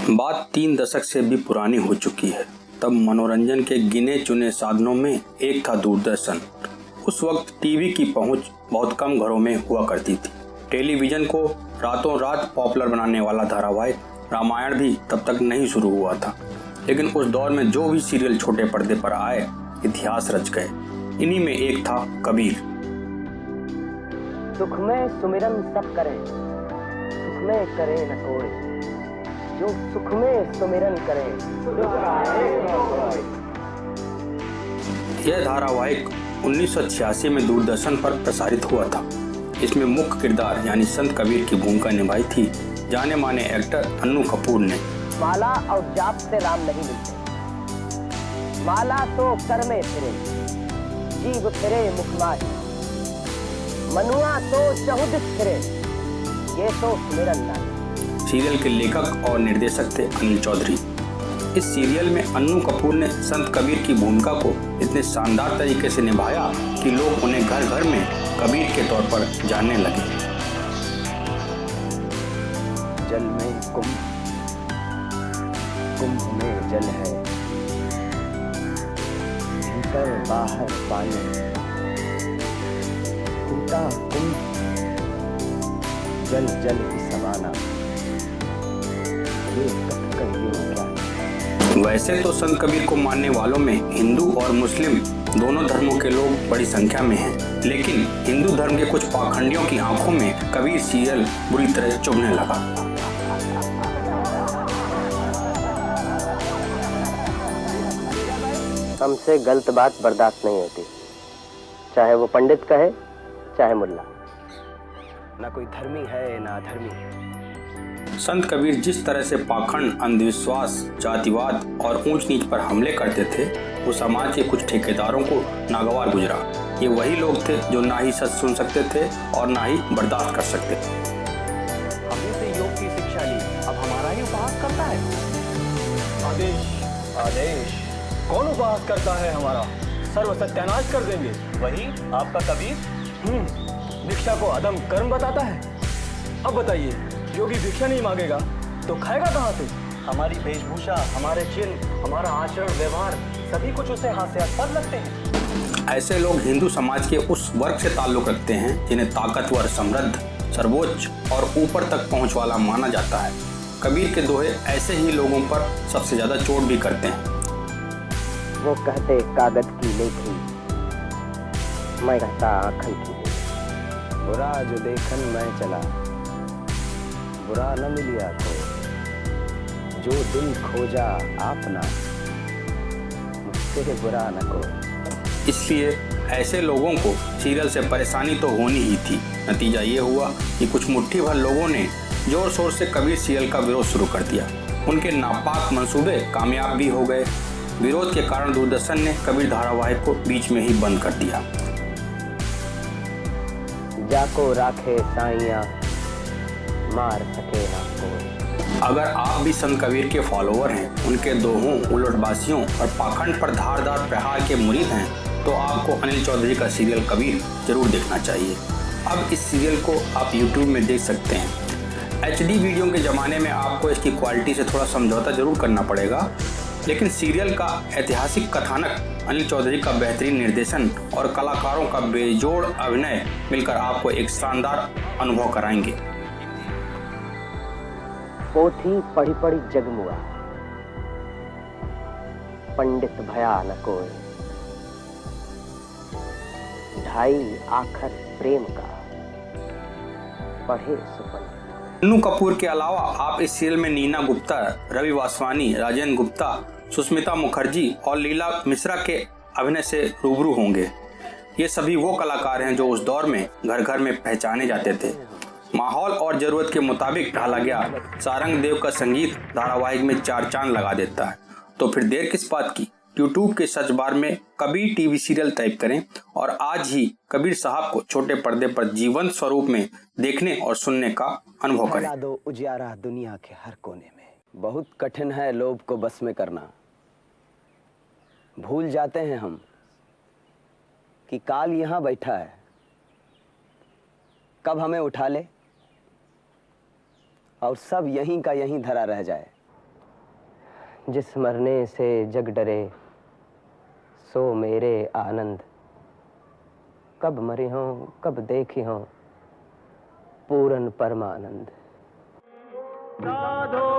बात 3 दशक से भी पुरानी हो चुकी है। तब मनोरंजन के गिने चुने साधनों में एक था दूरदर्शन। उस वक्त टीवी की पहुंच बहुत कम घरों में हुआ करती थी। टेलीविजन को रातों रात पॉपुलर बनाने वाला धारावाहिक रामायण भी तब तक नहीं शुरू हुआ था। लेकिन उस दौर में जो भी सीरियल छोटे पर्दे पर आए, इतिहास रच गए। इन्हीं में एक था कबीर। सुख में सुमिरन सब करें, सुख में करे न कोई, जो सुख में सुमिरन करे। यह धारावाहिक 1986 में दूरदर्शन पर प्रसारित हुआ था। इसमें मुख्य किरदार यानी संत कबीर की भूमिका निभाई थी जाने माने एक्टर अन्नू कपूर ने। माला और जाप से राम नहीं मिलते, माला तो कर में फिरे, जीव फिरे मुखमारी, मनुआ तो चहुदिस फिरे, ये तो सुमिरन नहीं। सीरियल के लेखक और निर्देशक थे अनिल चौधरी। इस सीरियल में अन्नू कपूर ने संत कबीर की भूमिका को इतने शानदार तरीके से निभाया कि लोग उन्हें घर घर में कबीर के तौर पर जानने लगे। जल में कुंभ, कुंभ में जल है, भीतर बाहर पानी, टूटा कुंभ, जल जल की समाना। वैसे तो संत कबीर को मानने वालों में हिंदू और मुस्लिम दोनों धर्मों के लोग बड़ी संख्या में हैं, लेकिन हिंदू धर्म के कुछ पाखंडियों की आंखों में कबीर सीरियल बुरी तरह चुभने लगा। हमसे गलत बात बर्दाश्त नहीं होती, चाहे वो पंडित कहे चाहे मुल्ला। ना कोई धर्मी है ना अधर्मी। संत कबीर जिस तरह से पाखंड, अंधविश्वास, जातिवाद और ऊंच नीच पर हमले करते थे, वो समाज के कुछ ठेकेदारों को नागवार गुजरा। ये वही लोग थे जो ना ही सच सुन सकते थे और ना ही बर्दाश्त कर सकते थे। हमने से योग की शिक्षा ली, अब हमारा ही उपहास करता है। आदेश आदेश, कौन उपहास करता है हमारा? सर्व सत्यानाश कर देंगे। वही आपका कबीर भिक्षा को अदम कर्म बताता है। अब बताइए, योगी भिक्षा नहीं मांगेगा तो खाएगा कहाँ से? हमारी वेशभूषा, हमारे चिन्ह, हमारा आचरण व्यवहार सभी कुछ उसे हास्यास्पद लगते हैं। ऐसे लोग हिंदू समाज के उस वर्ग से ताल्लुक रखते हैं जिन्हें ताकतवर, समृद्ध, सर्वोच्च और ऊपर तक पहुंच वाला माना जाता है। कबीर के दोहे ऐसे ही लोगों पर सबसे ज्यादा चोट भी करते हैं। वो कहते कागज की लेखी, मैं कहता आँखन की। बुरा जो देखन मैं चला, बुरा न मिलिया को, जो दिल खोजा आपना, मुझसे बुरा न को। इसलिए ऐसे लोगों को सीरियल से परेशानी तो होनी ही थी। नतीजा ये हुआ कि कुछ मुट्ठी भर लोगों ने जोर शोर से कबीर सीरियल का विरोध शुरू कर दिया। उनके नापाक मंसूबे कामयाब भी हो गए। विरोध के कारण दूरदर्शन ने कबीर धारावाहिक को बीच में ही बंद कर दिया। जाको राखे साइया, मार सके ना कोई। अगर आप भी संत कबीर के फॉलोअर हैं, उनके दोहों, उलटबाजियों और पाखंड पर धारदार प्रहार के मुरीद हैं, तो आपको अनिल चौधरी का सीरियल कबीर जरूर देखना चाहिए। अब इस सीरियल को आप YouTube में देख सकते हैं। HD वीडियो के ज़माने में आपको इसकी क्वालिटी से थोड़ा समझौता जरूर करना पड़ेगा, लेकिन सीरियल का ऐतिहासिक कथानक, अनिल चौधरी का बेहतरीन निर्देशन और कलाकारों का बेजोड़ अभिनय मिलकर आपको एक शानदार अनुभव कराएंगे। पोथी पढ़ी पढ़ी जगमुआ, पंडित भया न कोई, ढाई आखर प्रेम का, पढ़े सुपन। अन्नू कपूर के अलावा आप इस सीरियल में नीना गुप्ता, रवि वासवानी, राजेंद्र गुप्ता, सुष्मिता मुखर्जी और लीला मिश्रा के अभिनय से रूबरू होंगे। ये सभी वो कलाकार हैं जो उस दौर में घर घर में पहचाने जाते थे। माहौल और जरूरत के मुताबिक ढाला गया सारंग देव का संगीत धारावाहिक में 4 चांद लगा देता है। तो फिर देर किस बात की? YouTube के सर्च बार में कबीर टीवी सीरियल टाइप करें और आज ही कबीर साहब को छोटे पर्दे पर जीवंत स्वरूप में देखने और सुनने का अनुभव करें। फैला दो उजियारा दुनिया के हर कोने में। बहुत कठिन है लोभ को बस में करना। भूल जाते हैं हम कि काल यहाँ बैठा है, कब हमें उठा ले और सब यहीं का यहीं धरा रह जाए। जिस मरने से जग डरे सो मेरे आनंद। कब मरी हों कब देखी हों पूरन परमानंद। साधो